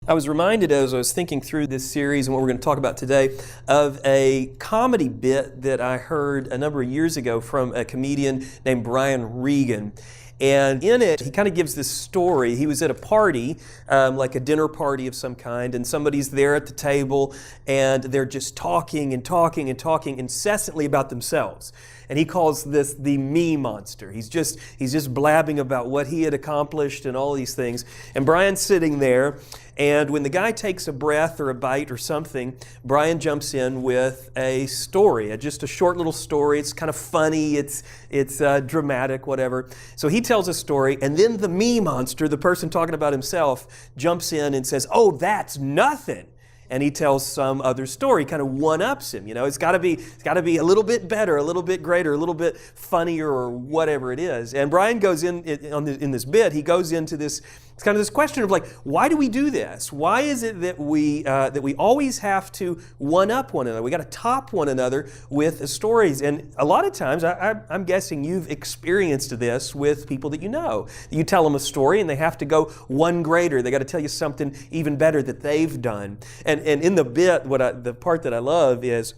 I was reminded as I was thinking through this series and what we're going to talk about today of a comedy bit that I heard a number of years ago from a comedian named Brian Regan. And in it, he kind of gives this story. He was at a party, like a dinner party of some kind, and somebody's there at the table, and they're just talking and talking and talking incessantly about themselves. And he calls this the me monster. He's just blabbing about what he had accomplished and all these things. And Brian's sitting there, and when the guy takes a breath or a bite or something, Brian jumps in with a story, just a short little story. It's kind of funny, it's dramatic, whatever. So he tells a story, and then the me monster, the person talking about himself, jumps in and says, "Oh, that's nothing." And he tells some other story, kind of one-ups him. You know, it's got to be a little bit better, a little bit greater, a little bit funnier, or whatever it is. And Brian goes in this bit. He goes into this. It's kind of this question of like, why do we do this? Why is it that we always have to one-up one another? We got to top one another with stories. And a lot of times, I'm guessing you've experienced this with people that you know. You tell them a story, and they have to go one greater. They got to tell you something even better that they've done. And in the bit, the part that I love is,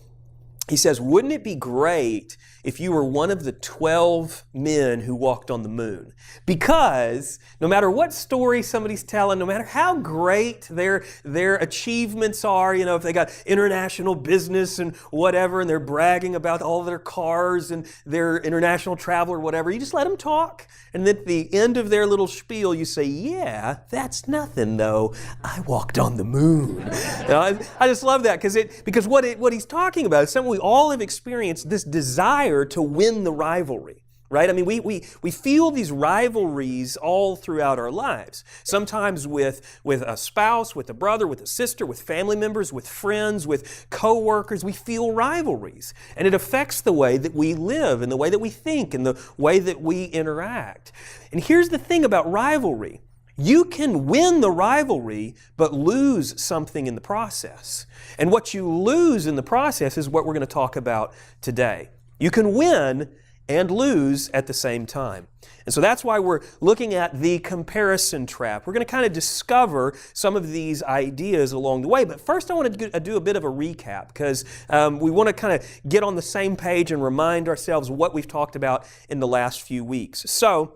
he says, "Wouldn't it be great if you were one of the 12 men who walked on the moon?" Because no matter what story somebody's telling, no matter how great their achievements are, you know, if they got international business and whatever, and they're bragging about all their cars and their international travel or whatever, you just let them talk. And at the end of their little spiel, you say, "Yeah, that's nothing though. I walked on the moon." You know, I just love that because what he's talking about is something we all have experienced, this desire to win the rivalry. Right? I mean, we feel these rivalries all throughout our lives. Sometimes with a spouse, with a brother, with a sister, with family members, with friends, with co-workers, we feel rivalries. And it affects the way that we live and the way that we think and the way that we interact. And here's the thing about rivalry. You can win the rivalry, but lose something in the process. And what you lose in the process is what we're going to talk about today. You can win and lose at the same time. And so that's why we're looking at the comparison trap. We're going to kind of discover some of these ideas along the way. But first I want to do a bit of a recap because we want to kind of get on the same page and remind ourselves what we've talked about in the last few weeks. So,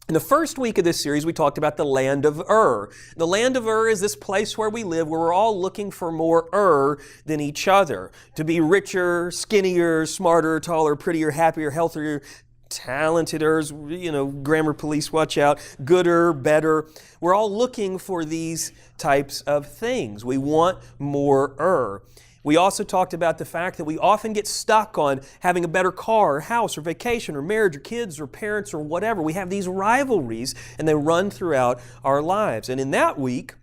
in the first week of this series, we talked about the land of Ur. The land of Ur is this place where we live, where we're all looking for more Ur than each other. To be richer, skinnier, smarter, taller, prettier, happier, healthier, talented-ers, you know, grammar police, watch out, gooder, better. We're all looking for these types of things. We want more Ur. We also talked about the fact that we often get stuck on having a better car or house or vacation or marriage or kids or parents or whatever. We have these rivalries and they run throughout our lives. And in that week,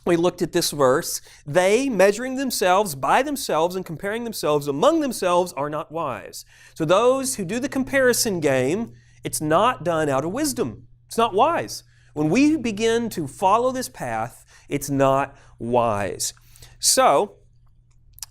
we looked at this verse, "They, measuring themselves by themselves and comparing themselves among themselves, are not wise." So those who do the comparison game, it's not done out of wisdom. It's not wise. When we begin to follow this path, it's not wise. So,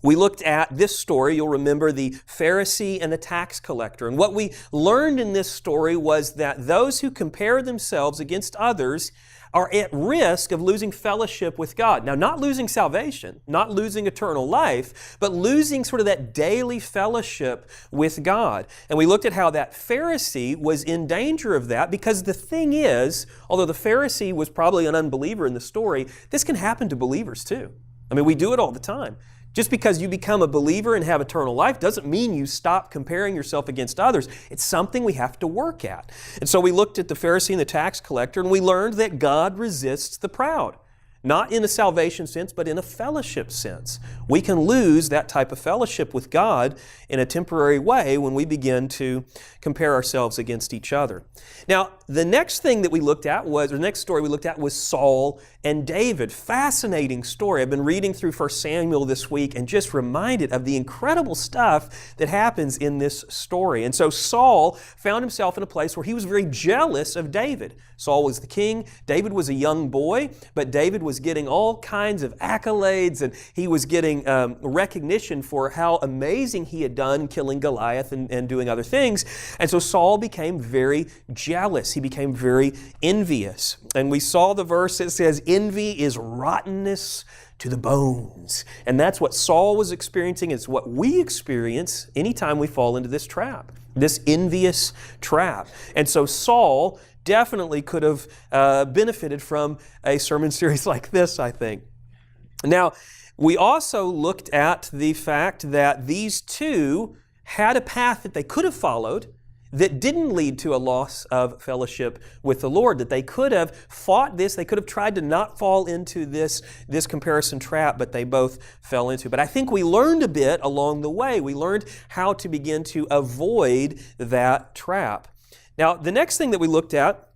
we looked at this story, you'll remember the Pharisee and the tax collector. And what we learned in this story was that those who compare themselves against others are at risk of losing fellowship with God. Now, not losing salvation, not losing eternal life, but losing sort of that daily fellowship with God. And we looked at how that Pharisee was in danger of that because the thing is, although the Pharisee was probably an unbeliever in the story, this can happen to believers too. I mean, we do it all the time. Just because you become a believer and have eternal life doesn't mean you stop comparing yourself against others. It's something we have to work at. And so we looked at the Pharisee and the tax collector, and we learned that God resists the proud. Not in a salvation sense, but in a fellowship sense. We can lose that type of fellowship with God in a temporary way when we begin to compare ourselves against each other. Now, the next thing that we looked at was, or the next story we looked at was Saul and David. Fascinating story. I've been reading through 1 Samuel this week and just reminded of the incredible stuff that happens in this story. And so Saul found himself in a place where he was very jealous of David. Saul was the king, David was a young boy, but David was was getting all kinds of accolades, and he was getting recognition for how amazing he had done killing Goliath and doing other things. And so Saul became very jealous. He became very envious. And we saw the verse that says, envy is rottenness to the bones. And that's what Saul was experiencing. It's what we experience anytime we fall into this trap, this envious trap. And so Saul definitely could have benefited from a sermon series like this, I think. Now, we also looked at the fact that these two had a path that they could have followed that didn't lead to a loss of fellowship with the Lord, that they could have fought this, they could have tried to not fall into this comparison trap, but they both fell into. But I think we learned a bit along the way. We learned how to begin to avoid that trap. Now, the next thing that we looked at,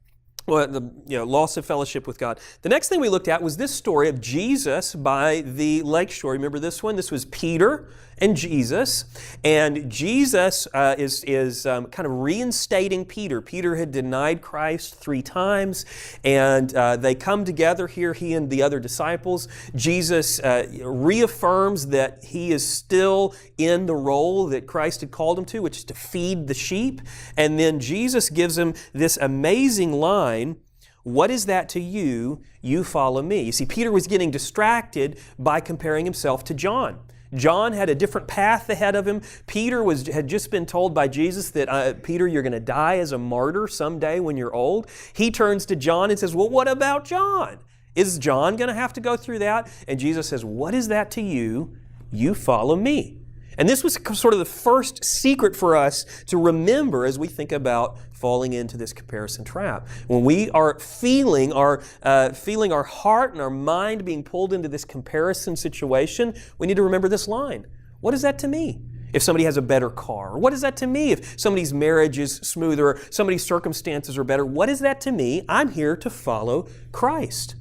loss of fellowship with God. The next thing we looked at was this story of Jesus by the lakeshore. Remember this one? This was Peter and Jesus. And Jesus is kind of reinstating Peter. Peter had denied Christ 3 times, and they come together here, he and the other disciples. Jesus reaffirms that he is still in the role that Christ had called him to, which is to feed the sheep. And then Jesus gives him this amazing line, "What is that to you? You follow me." You see, Peter was getting distracted by comparing himself to John. John had a different path ahead of him. Peter had just been told by Jesus that, Peter, you're going to die as a martyr someday when you're old. He turns to John and says, well, what about John? Is John going to have to go through that? And Jesus says, what is that to you? You follow me. And this was sort of the first secret for us to remember as we think about falling into this comparison trap. When we are feeling our heart and our mind being pulled into this comparison situation, we need to remember this line. What is that to me? If somebody has a better car, or what is that to me if somebody's marriage is smoother, or somebody's circumstances are better? What is that to me? I'm here to follow Christ.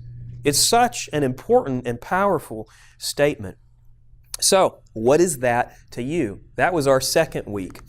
It's such an important and powerful statement. So, what is that to you? That was our second week.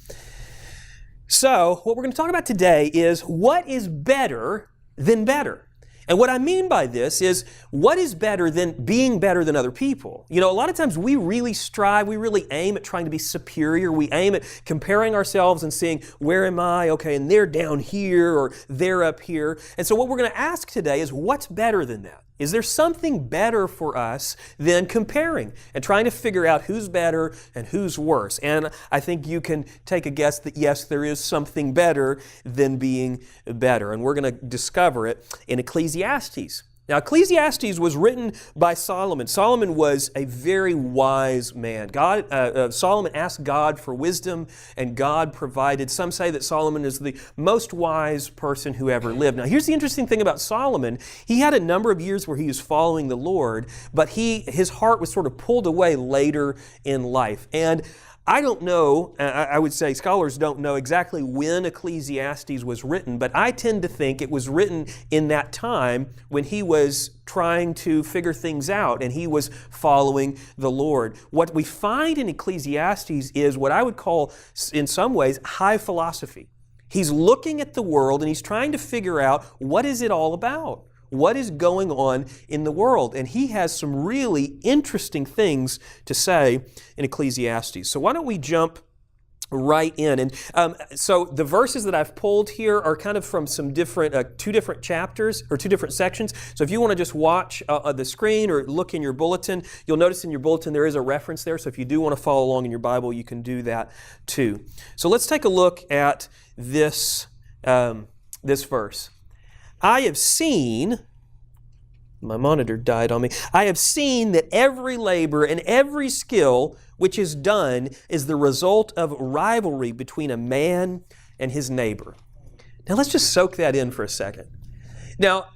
So, what we're going to talk about today is what is better than better. And what I mean by this is, what is better than being better than other people? You know, a lot of times we really strive, we really aim at trying to be superior. We aim at comparing ourselves and seeing, where am I? Okay, and they're down here or they're up here. And so what we're going to ask today is, what's better than that? Is there something better for us than comparing and trying to figure out who's better and who's worse? And I think you can take a guess that yes, there is something better than being better. And we're going to discover it in Ecclesiastes. Now, Ecclesiastes was written by Solomon. Solomon was a very wise man. Solomon asked God for wisdom, and God provided. Some say that Solomon is the most wise person who ever lived. Now, here's the interesting thing about Solomon. He had a number of years where he was following the Lord, but his heart was sort of pulled away later in life. And I don't know, I would say scholars don't know exactly when Ecclesiastes was written, but I tend to think it was written in that time when he was trying to figure things out and he was following the Lord. What we find in Ecclesiastes is what I would call, in some ways, high philosophy. He's looking at the world and he's trying to figure out, what is it all about? What is going on in the world? And he has some really interesting things to say in Ecclesiastes. So why don't we jump right in? And so the verses that I've pulled here are kind of from some different, 2 different chapters or 2 different sections. So if you want to just watch the screen or look in your bulletin, you'll notice in your bulletin there is a reference there. So if you do want to follow along in your Bible, you can do that too. So let's take a look at this verse. I have seen, my monitor died on me, I have seen that every labor and every skill which is done is the result of rivalry between a man and his neighbor. Now let's just soak that in for a second. Now,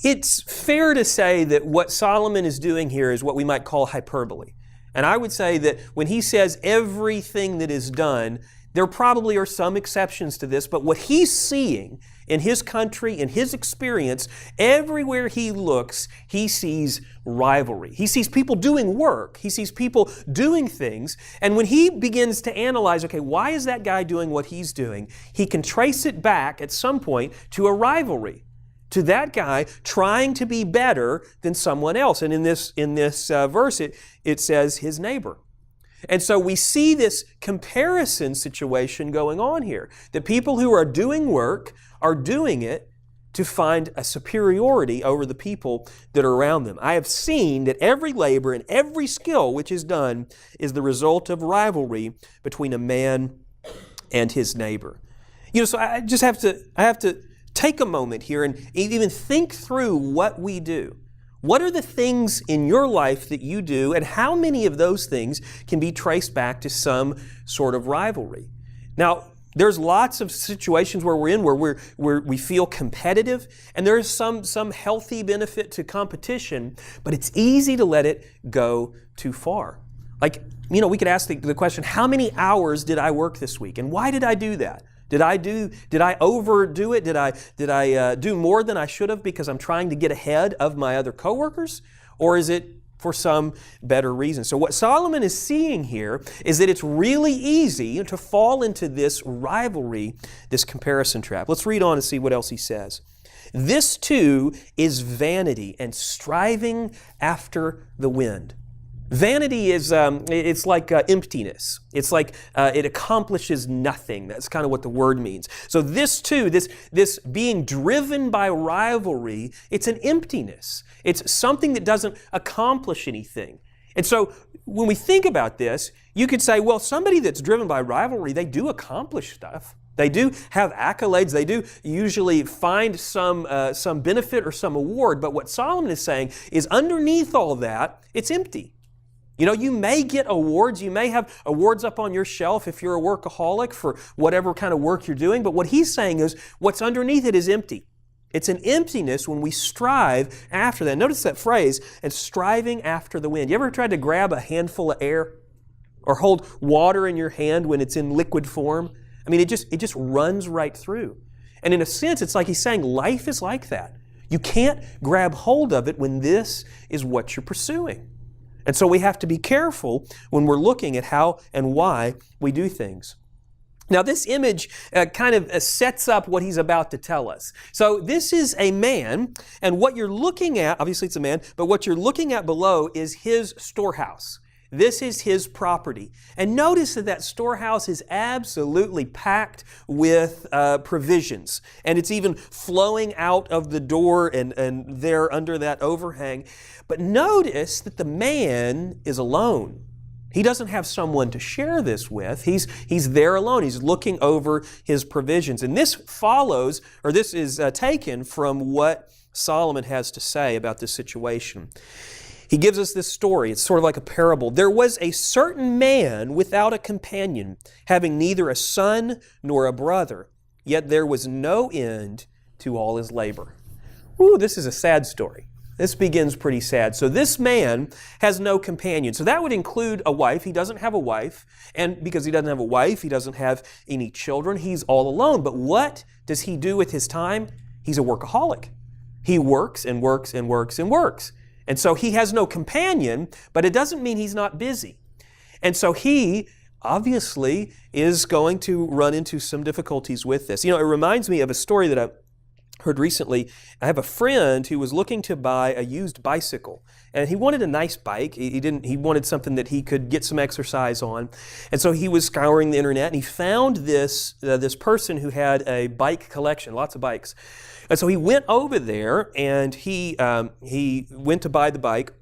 it's fair to say that what Solomon is doing here is what we might call hyperbole. And I would say that when he says everything that is done, there probably are some exceptions to this, but what he's seeing in his country, in his experience, everywhere he looks, he sees rivalry. He sees people doing work. He sees people doing things. And when he begins to analyze, okay, why is that guy doing what he's doing? He can trace it back at some point to a rivalry. to that guy trying to be better than someone else. And in this verse, it says his neighbor. And so we see this comparison situation going on here. The people who are doing work are doing it to find a superiority over the people that are around them. I have seen that every labor and every skill which is done is the result of rivalry between a man and his neighbor. So I have to take a moment here and even think through what we do. What are the things in your life that you do, and how many of those things can be traced back to some sort of rivalry? Now, there's lots of situations where we're in where we feel competitive, and there's some healthy benefit to competition, but it's easy to let it go too far. Like, we could ask the question, how many hours did I work this week, and why did I do that? Did I overdo it? Did I do more than I should have because I'm trying to get ahead of my other coworkers? Or is it for some better reason? So what Solomon is seeing here is that it's really easy to fall into this rivalry, this comparison trap. Let's read on and see what else he says. This too is vanity and striving after the wind. Vanity is, it's like emptiness. It's like it accomplishes nothing. That's kind of what the word means. So this too, this being driven by rivalry, it's an emptiness. It's something that doesn't accomplish anything. And so when we think about this, you could say, well, somebody that's driven by rivalry, they do accomplish stuff. They do have accolades. They do usually find some benefit or some award. But what Solomon is saying is underneath all that, it's empty. You may get awards. You may have awards up on your shelf if you're a workaholic for whatever kind of work you're doing. But what he's saying is what's underneath it is empty. It's an emptiness when we strive after that. Notice that phrase, and striving after the wind. You ever tried to grab a handful of air or hold water in your hand when it's in liquid form? I mean, it just runs right through. And in a sense, it's like he's saying life is like that. You can't grab hold of it when this is what you're pursuing. And so we have to be careful when we're looking at how and why we do things. Now, this image kind of sets up what he's about to tell us. So this is a man, and what you're looking at, obviously it's a man, but what you're looking at below is his storehouse. This is his property. And notice that storehouse is absolutely packed with provisions. And it's even flowing out of the door and there under that overhang. But notice that the man is alone. He doesn't have someone to share this with. He's there alone. He's looking over his provisions. And this follows, or this is taken from what Solomon has to say about this situation. He gives us this story. It's sort of like a parable. There was a certain man without a companion, having neither a son nor a brother, yet there was no end to all his labor. Ooh, this is a sad story. This begins pretty sad. So this man has no companion. So that would include a wife. He doesn't have a wife. And because he doesn't have a wife, he doesn't have any children. He's all alone. But what does he do with his time? He's a workaholic. He works and works and works and works. And so he has no companion, but it doesn't mean he's not busy. And so he obviously is going to run into some difficulties with this. It reminds me of a story that I heard recently. I have a friend who was looking to buy a used bicycle, and he wanted a nice bike. He wanted something that he could get some exercise on. And so he was scouring the internet, and he found this person who had a bike collection, lots of bikes. And so he went over there, and he went to buy the bike.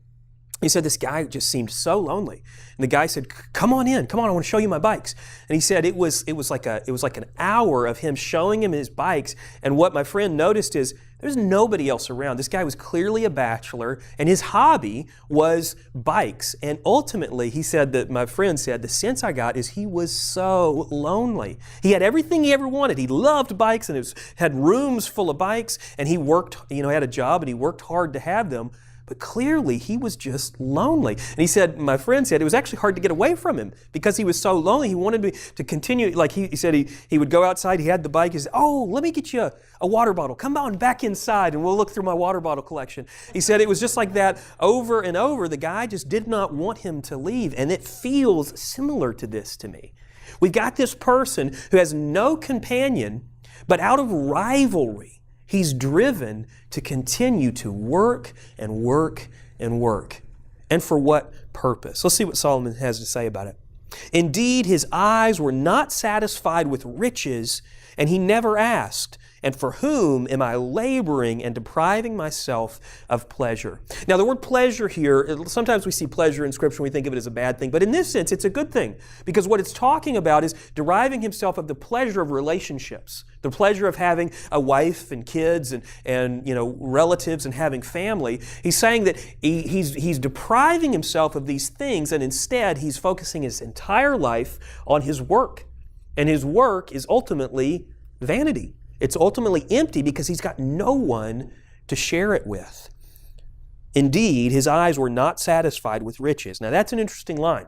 He said this guy just seemed so lonely. And the guy said, come on, I want to show you my bikes. And he said it was like an hour of him showing him his bikes. And what my friend noticed is there's nobody else around. This guy was clearly a bachelor, and his hobby was bikes. And ultimately, he said that my friend said, the sense I got is he was so lonely. He had everything he ever wanted. He loved bikes, and had rooms full of bikes, and he worked, had a job, and he worked hard to have them. But clearly, he was just lonely. And he said, my friend said, it was actually hard to get away from him because he was so lonely. He wanted me to continue. Like he said, he would go outside. He had the bike. He said, oh, let me get you a water bottle. Come on back inside and we'll look through my water bottle collection. He said it was just like that over and over. The guy just did not want him to leave. And it feels similar to this to me. We've got this person who has no companion, but out of rivalry, He's driven to continue to work and work and work. And for what purpose? Let's see what Solomon has to say about it. Indeed, his eyes were not satisfied with riches, and he never asked, and for whom am I laboring and depriving myself of pleasure? Now, the word pleasure here, sometimes we see pleasure in Scripture and we think of it as a bad thing, but in this sense, it's a good thing, because what it's talking about is deriving himself of the pleasure of relationships, the pleasure of having a wife and kids and relatives and having family. He's saying that he's depriving himself of these things, and instead he's focusing his entire life on his work. And his work is ultimately vanity. It's ultimately empty because he's got no one to share it with. Indeed, his eyes were not satisfied with riches. Now that's an interesting line,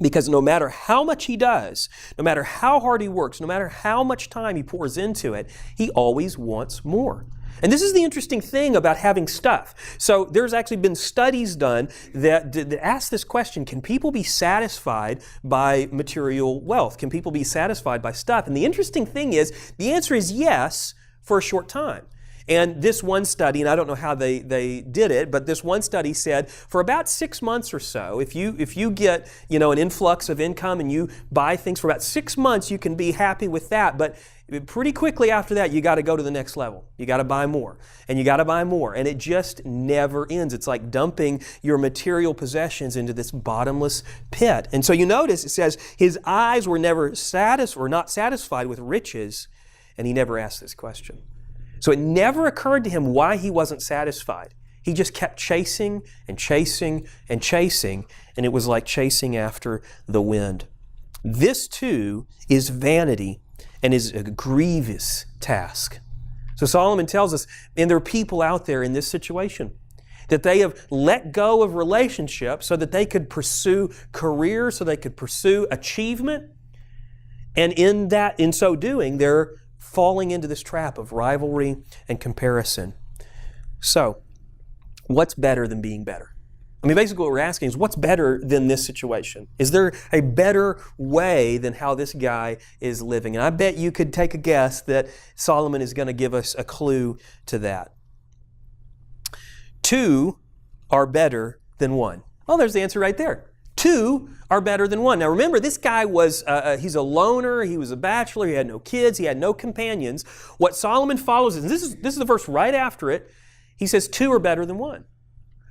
because no matter how much he does, no matter how hard he works, no matter how much time he pours into it, he always wants more. And this is the interesting thing about having stuff. So there's actually been studies done that ask this question: can people be satisfied by material wealth? Can people be satisfied by stuff? And the interesting thing is, the answer is yes, for a short time. And this one study, and I don't know how they did it, but this one study said for about 6 months or so, if you get an influx of income and you buy things for about 6 months, you can be happy with that. But pretty quickly after that, you got to go to the next level. You got to buy more, and you got to buy more, and it just never ends. It's like dumping your material possessions into this bottomless pit. And so you notice it says his eyes were not satisfied with riches, and he never asked this question. So it never occurred to him why he wasn't satisfied. He just kept chasing and chasing and chasing, and it was like chasing after the wind. This too is vanity and is a grievous task. So Solomon tells us, and there are people out there in this situation, that they have let go of relationships so that they could pursue career, so they could pursue achievement, and in so doing, they're falling into this trap of rivalry and comparison. So, what's better than being better? I mean, basically what we're asking is, what's better than this situation? Is there a better way than how this guy is living? And I bet you could take a guess that Solomon is going to give us a clue to that. 2 are better than 1. Oh, there's the answer right there. 2 are better than 1. Now remember, this guy he's a loner, he was a bachelor, he had no kids, he had no companions. What Solomon follows is, this is the verse right after it, he says 2 are better than 1.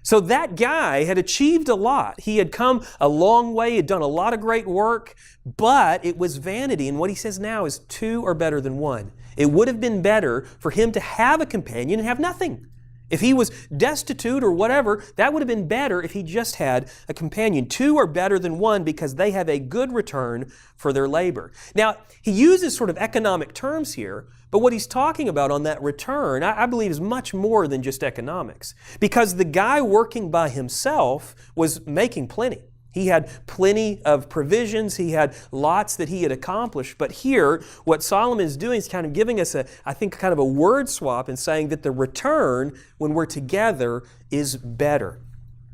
So that guy had achieved a lot. He had come a long way, had done a lot of great work, but it was vanity. And what he says now is 2 are better than 1. It would have been better for him to have a companion and have nothing. If he was destitute or whatever, that would have been better if he just had a companion. 2 are better than 1 because they have a good return for their labor. Now, he uses sort of economic terms here, but what he's talking about on that return, I believe, is much more than just economics. Because the guy working by himself was making plenty. He had plenty of provisions. He had lots that he had accomplished. But here, what Solomon is doing is kind of giving us kind of a word swap and saying that the return, when we're together, is better.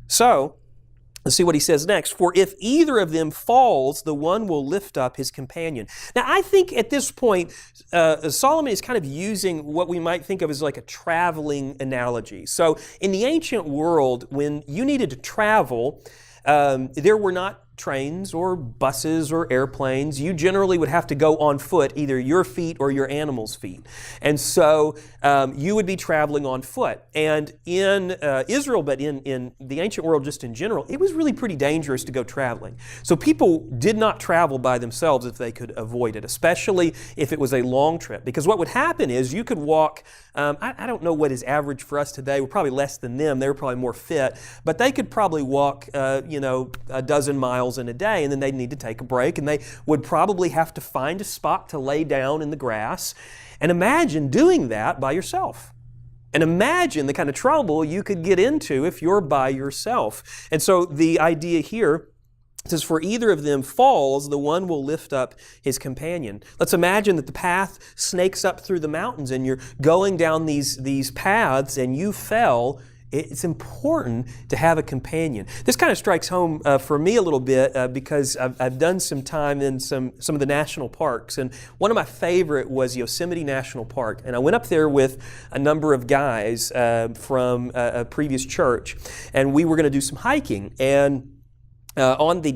So, let's see what he says next. For if either of them falls, the one will lift up his companion. Now, I think at this point, Solomon is kind of using what we might think of as like a traveling analogy. So, in the ancient world, when you needed to travel, there were not trains or buses or airplanes. You generally would have to go on foot, either your feet or your animal's feet. And so you would be traveling on foot. And in Israel, but in the ancient world just in general, it was really pretty dangerous to go traveling. So people did not travel by themselves if they could avoid it, especially if it was a long trip. Because what would happen is you could walk, I don't know what is average for us today, we're probably less than them, they were probably more fit, but they could probably walk a dozen miles in a day, and then they'd need to take a break, and they would probably have to find a spot to lay down in the grass. And imagine doing that by yourself. And imagine the kind of trouble you could get into if you're by yourself. And so the idea here says, for either of them falls, the one will lift up his companion. Let's imagine that the path snakes up through the mountains and you're going down these paths and you fell. it's important to have a companion. This kind of strikes home for me a little bit because I've done some time in some of the national parks, and one of my favorite was Yosemite National Park. And I went up there with a number of guys from a previous church, and we were going to do some hiking. And on the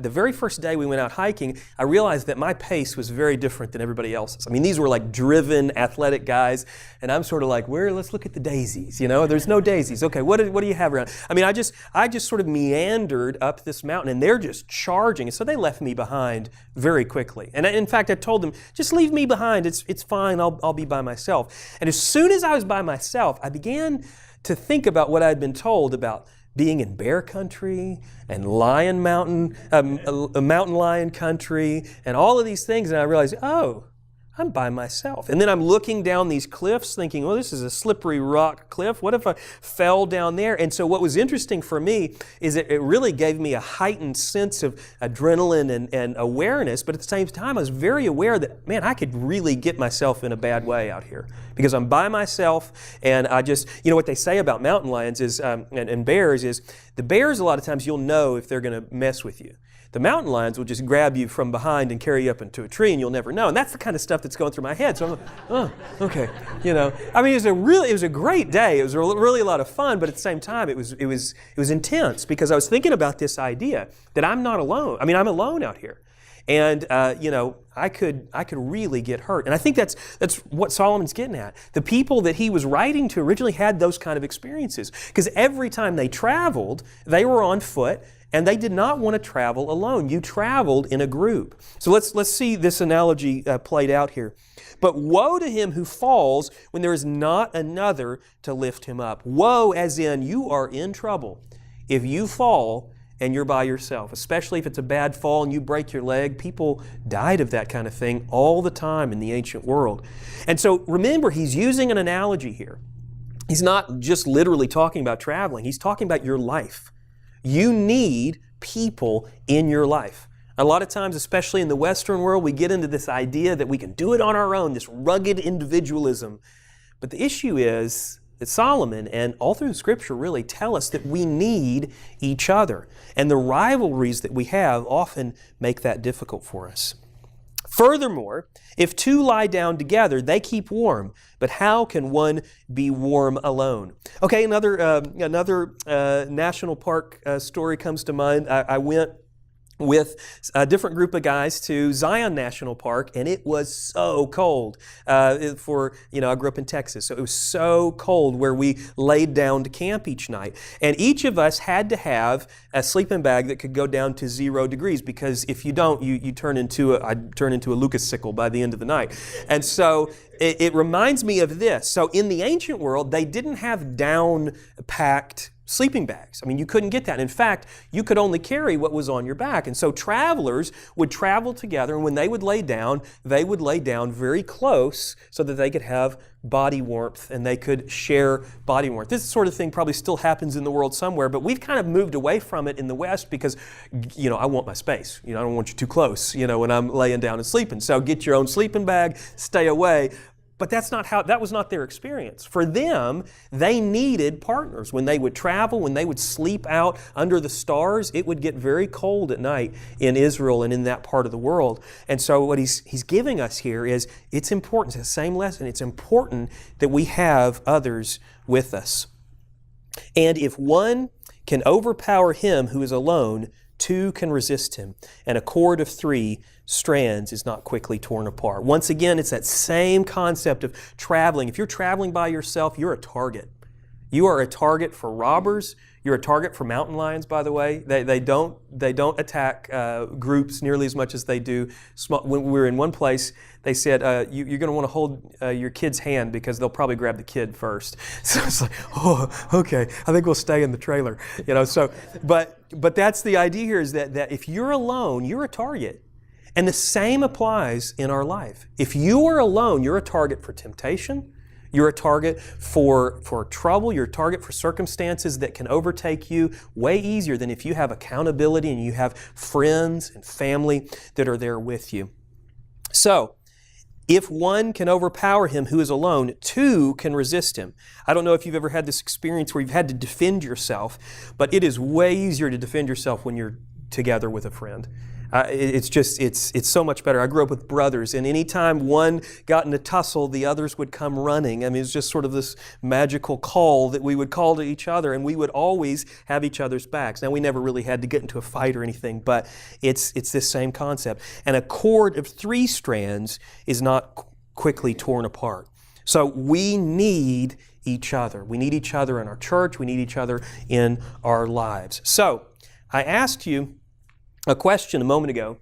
very first day we went out hiking, I realized that my pace was very different than everybody else's. I mean, these were like driven, athletic guys, and I'm sort of like, let's look at the daisies, there's no daisies. Okay, what do you have around? I mean, I just sort of meandered up this mountain, and they're just charging, and so they left me behind very quickly. And in fact, I told them, just leave me behind, it's fine, I'll be by myself. And as soon as I was by myself, I began to think about what I'd been told about being in bear country and mountain lion country and all of these things. And I realized, I'm by myself. And then I'm looking down these cliffs thinking, this is a slippery rock cliff. What if I fell down there? And so what was interesting for me is it really gave me a heightened sense of adrenaline and awareness. But at the same time, I was very aware that, man, I could really get myself in a bad way out here because I'm by myself. And I just, what they say about mountain lions is, and bears is, the bears a lot of times you'll know if they're going to mess with you. The mountain lions will just grab you from behind and carry you up into a tree, and you'll never know. And that's the kind of stuff that's going through my head. So I'm like, okay, I mean, it was a great day. It was really a lot of fun, but at the same time, it was intense because I was thinking about this idea that I'm not alone. I mean, I'm alone out here, and I could really get hurt. And I think that's what Solomon's getting at. The people that he was writing to originally had those kind of experiences because every time they traveled, they were on foot. And they did not want to travel alone. You traveled in a group. So let's see this analogy played out here. But woe to him who falls when there is not another to lift him up. Woe as in you are in trouble if you fall and you're by yourself, especially if it's a bad fall and you break your leg. People died of that kind of thing all the time in the ancient world. And so remember, he's using an analogy here. He's not just literally talking about traveling. He's talking about your life. You need people in your life. A lot of times, especially in the Western world, we get into this idea that we can do it on our own, this rugged individualism. But the issue is that Solomon and all through Scripture really tell us that we need each other. And the rivalries that we have often make that difficult for us. Furthermore, if two lie down together, they keep warm. But how can one be warm alone? Okay, another national park story comes to mind. I went with a different group of guys to Zion National Park, and it was so cold. I grew up in Texas, so it was so cold where we laid down to camp each night. And each of us had to have a sleeping bag that could go down to 0 degrees, because if you don't, I'd turn into a Lucas sickle by the end of the night. And so it reminds me of this. So in the ancient world, they didn't have down-packed sleeping bags. I mean, you couldn't get that. In fact, you could only carry what was on your back. And so travelers would travel together, and when they would lay down very close so that they could have body warmth and they could share body warmth. This sort of thing probably still happens in the world somewhere, but we've kind of moved away from it in the West because, I want my space. I don't want you too close, when I'm laying down and sleeping. So get your own sleeping bag, stay away. But that was not their experience. For them, they needed partners. When they would travel, when they would sleep out under the stars, it would get very cold at night in Israel and in that part of the world. And so what he's giving us here is it's important. It's the same lesson. It's important that we have others with us. And if one can overpower him who is alone, 2 can resist him, and a cord of 3 strands is not quickly torn apart. Once again, it's that same concept of traveling. If you're traveling by yourself, you're a target. You are a target for robbers. You're a target for mountain lions, by the way. They don't attack groups nearly as much as they do. When we were in one place, they said, you're going to want to hold your kid's hand because they'll probably grab the kid first. So it's like, okay, I think we'll stay in the trailer. But that's the idea here, is that if you're alone, you're a target. And the same applies in our life. If you are alone, you're a target for temptation. You're a target for trouble. You're a target for circumstances that can overtake you way easier than if you have accountability and you have friends and family that are there with you. So, If one can overpower him who is alone, two can resist him. I don't know if you've ever had this experience where you've had to defend yourself, but it is way easier to defend yourself when you're together with a friend. It's so much better. I grew up with brothers, and anytime one got in a tussle, the others would come running. I mean, it's just sort of this magical call that we would call to each other, and we would always have each other's backs. Now, we never really had to get into a fight or anything, but it's this same concept. And a cord of 3 strands is not quickly torn apart. So we need each other. We need each other in our church. We need each other in our lives. So I asked you a question a moment ago,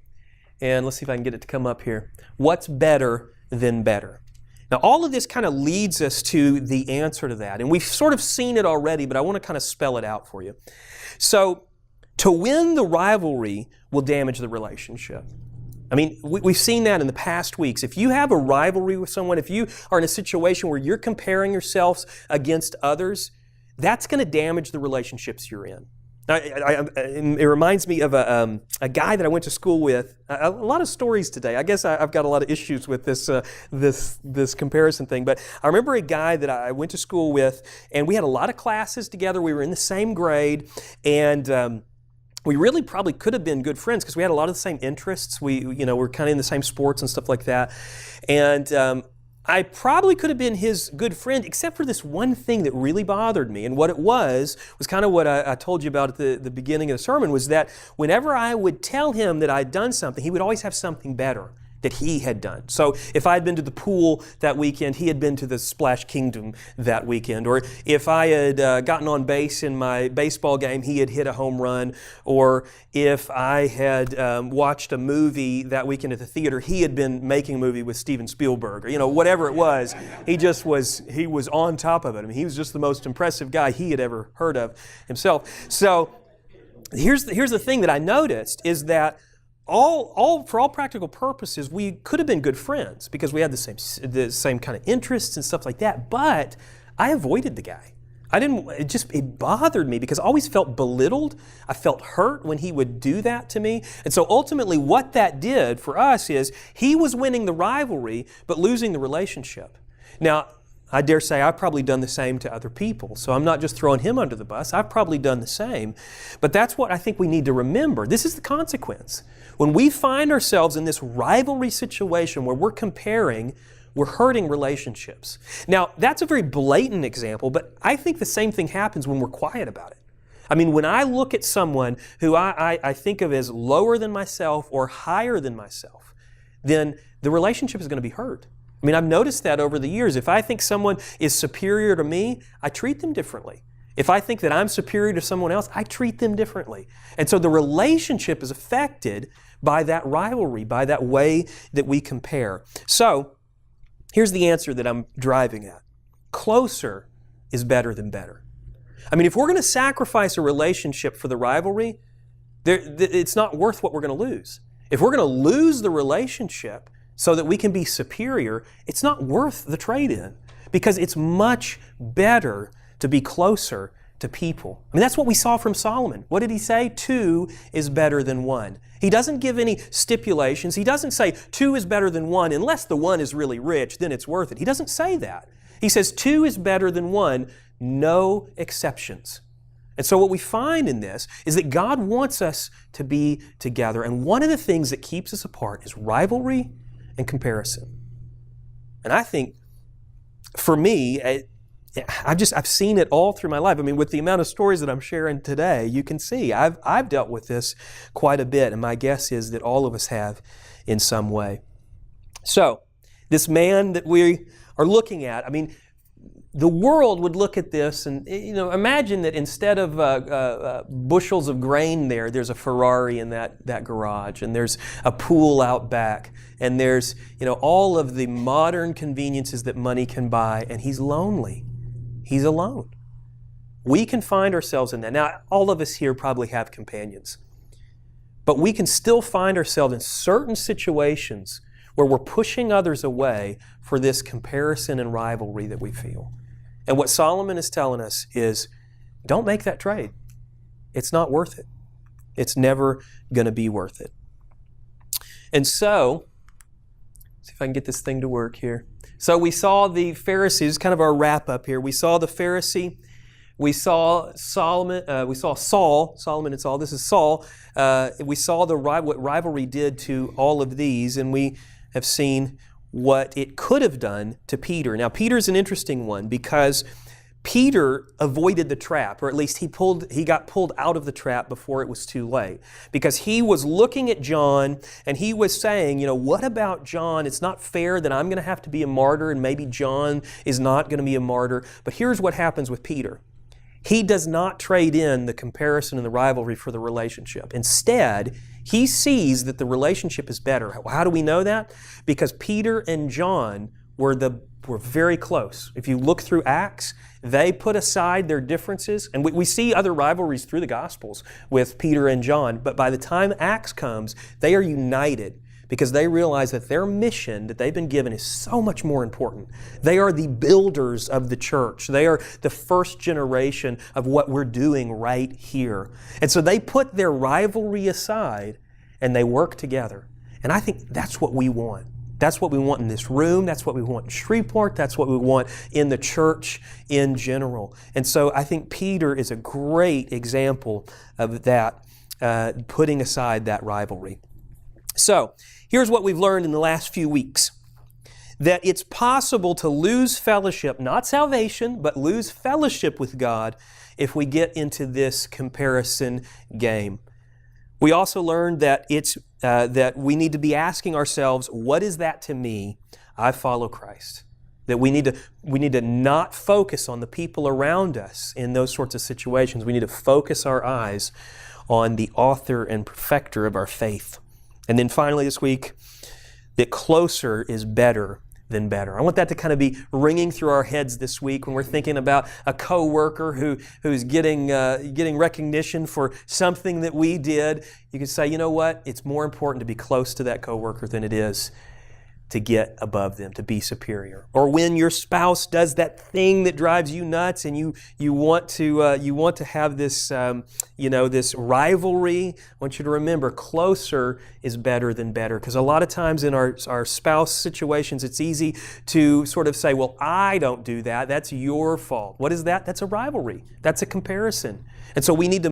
and let's see if I can get it to come up here. What's better than better? Now, all of this kind of leads us to the answer to that, and we've sort of seen it already, but I want to kind of spell it out for you. So, to win the rivalry will damage the relationship. I mean, we've seen that in the past weeks. If you have a rivalry with someone, if you are in a situation where you're comparing yourselves against others, that's going to damage the relationships you're in. It reminds me of a guy that I went to school with. A lot of stories today. I guess I've got a lot of issues with this comparison thing. But I remember a guy that I went to school with, and we had a lot of classes together. We were in the same grade, and we really probably could have been good friends because we had a lot of the same interests. We're kind of in the same sports and stuff like that. And I probably could have been his good friend, except for this one thing that really bothered me. And what it was kind of what I told you about at the beginning of the sermon, was that whenever I would tell him that I'd done something, he would always have something better that he had done. So if I had been to the pool that weekend, he had been to the Splash Kingdom that weekend. Or if I had gotten on base in my baseball game, he had hit a home run. Or if I had watched a movie that weekend at the theater, he had been making a movie with Steven Spielberg. Or, whatever it was, he was on top of it. I mean, he was just the most impressive guy he had ever heard of himself. So here's the thing that I noticed is that for all practical purposes, we could have been good friends because we had the same kind of interests and stuff like that. But I avoided the guy. It bothered me because I always felt belittled. I felt hurt when he would do that to me. And so ultimately what that did for us is he was winning the rivalry but losing the relationship. Now, I dare say I've probably done the same to other people. So I'm not just throwing him under the bus. I've probably done the same. But that's what I think we need to remember. This is the consequence. When we find ourselves in this rivalry situation where we're comparing, we're hurting relationships. Now, that's a very blatant example, but I think the same thing happens when we're quiet about it. I mean, when I look at someone who I think of as lower than myself or higher than myself, then the relationship is going to be hurt. I mean, I've noticed that over the years. If I think someone is superior to me, I treat them differently. If I think that I'm superior to someone else, I treat them differently. And so the relationship is affected by that rivalry, by that way that we compare. So here's the answer that I'm driving at. Closer is better than better. I mean, if we're going to sacrifice a relationship for the rivalry, it's not worth what we're going to lose. If we're going to lose the relationship so that we can be superior, it's not worth the trade-in because it's much better to be closer to people. I mean, that's what we saw from Solomon. What did he say? 2 is better than 1. He doesn't give any stipulations. He doesn't say 2 is better than 1 unless the 1 is really rich, then it's worth it. He doesn't say that. He says 2 is better than 1, no exceptions. And so what we find in this is that God wants us to be together. And one of the things that keeps us apart is rivalry and comparison. And I think, for me, I've seen it all through my life. I mean, with the amount of stories that I'm sharing today, you can see I've dealt with this quite a bit, and my guess is that all of us have in some way. So, this man that we are looking at, I mean, the world would look at this and, imagine that instead of bushels of grain there's a Ferrari in that garage, and there's a pool out back, and there's, all of the modern conveniences that money can buy, and he's lonely. He's alone. We can find ourselves in that. Now, all of us here probably have companions, but we can still find ourselves in certain situations where we're pushing others away for this comparison and rivalry that we feel. And what Solomon is telling us is, don't make that trade. It's not worth it. It's never going to be worth it. And so, See if I can get this thing to work here. So we saw the Pharisees, kind of our wrap up here. We saw the Pharisee. We saw Solomon. We saw Saul. Solomon and Saul. This is Saul. We saw what rivalry did to all of these, and we have seen what it could have done to Peter. Now, Peter's an interesting one because Peter avoided the trap, or at least he got pulled out of the trap before it was too late. Because he was looking at John and he was saying, what about John? It's not fair that I'm going to have to be a martyr and maybe John is not going to be a martyr. But here's what happens with Peter. He does not trade in the comparison and the rivalry for the relationship. Instead, he sees that the relationship is better. How do we know that? Because Peter and John were very close. If you look through Acts, they put aside their differences, and we see other rivalries through the Gospels with Peter and John, but by the time Acts comes, they are united because they realize that their mission that they've been given is so much more important. They are the builders of the church. They are the first generation of what we're doing right here. And so they put their rivalry aside and they work together. And I think that's what we want. That's what we want in this room. That's what we want in Shreveport. That's what we want in the church in general. And so I think Peter is a great example of that, putting aside that rivalry. So here's what we've learned in the last few weeks. That it's possible to lose fellowship, not salvation, but lose fellowship with God if we get into this comparison game. We also learned that that we need to be asking ourselves, what is that to me? I follow Christ. That we need to not focus on the people around us in those sorts of situations. We need to focus our eyes on the author and perfecter of our faith. And then finally this week, that closer is better than better. I want that to kind of be ringing through our heads this week when we're thinking about a coworker who's getting recognition for something that we did. You can say, you know what? It's more important to be close to that coworker than it is to get above them, to be superior. Or when your spouse does that thing that drives you nuts, and you want to have this this rivalry. I want you to remember, closer is better than better. Because a lot of times in our spouse situations, it's easy to sort of say, well, I don't do that. That's your fault. What is that? That's a rivalry. That's a comparison. And so we need to